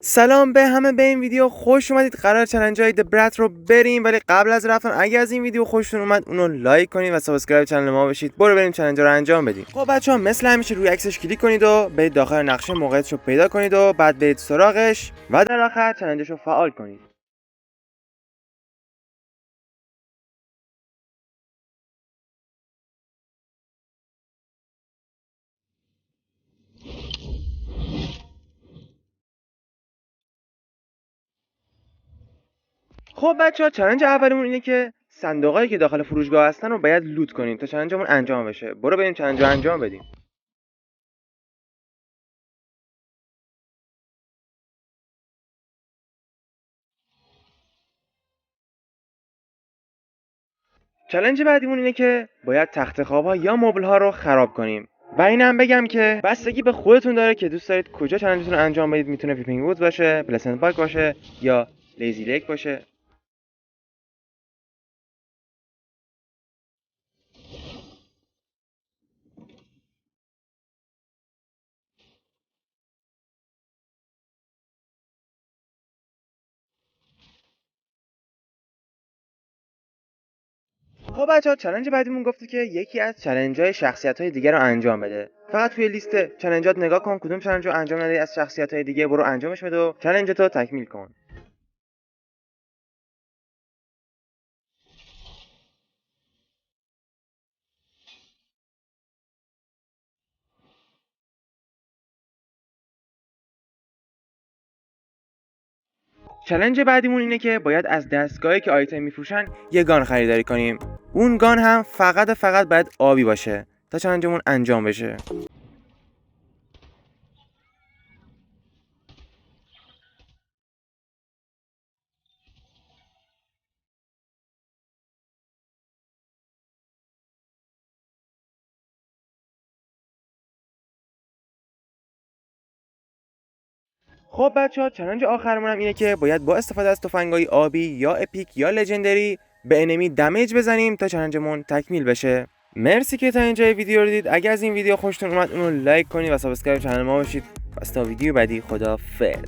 سلام به همه، به این ویدیو خوش اومدید. قرار چالش های دبرت رو بریم، ولی قبل از رفتن اگه از این ویدیو خوشتون اومد اونو لایک کنید و سابسکرایب چنل ما بشید. برو بریم چالش رو انجام بدیم. خب بچه‌ها، مثل همیشه روی عکسش کلیک کنید و برید داخل نقشه موقعیتش رو پیدا کنید و بعد برید سراغش و در آخر چالش رو فعال کنید. خب بچه‌ها، چالش اولمون اینه که صندوقایی که داخل فروشگاه هستن رو باید لوت کنیم تا چالشمون انجام بشه. برو بریم چالش رو انجام بدیم. چالش بعدیمون اینه که باید تخت خواب‌ها یا مبل‌ها رو خراب کنیم. و اینم بگم که بستگی به خودتون داره که دوست دارید کجا چالشتون رو انجام بدید. میتونه ویپینگ وودز باشه، پلسنت پارک باشه یا لیزی لیک باشه. خب بچه‌ها، چالش بعدیمون گفته که یکی از چالش‌های شخصیت‌های دیگه رو انجام بده. فقط توی لیست چالشات نگاه کن کدوم چالش رو انجام ندی از شخصیت‌های دیگه، برو انجامش بده و چالشتو تکمیل کن. چالش بعدیمون اینه که باید از دستگاهی که آیتم میفروشن یه گان خریداری کنیم. اون گان هم فقط باید آبی باشه تا چالشمون انجام بشه. خب بچه‌ها، چالش آخرمون هم اینه که باید با استفاده از تفنگای آبی یا اپیک یا لژندری به انمی دمیج بزنیم تا چالشمون تکمیل بشه. مرسی که تا اینجای ویدیو رو دید. اگه از این ویدیو خوشتون اومد اونو لایک کنید و سابسکرایب چنل ما بشید. پس تا ویدیو بعدی، خدافظ.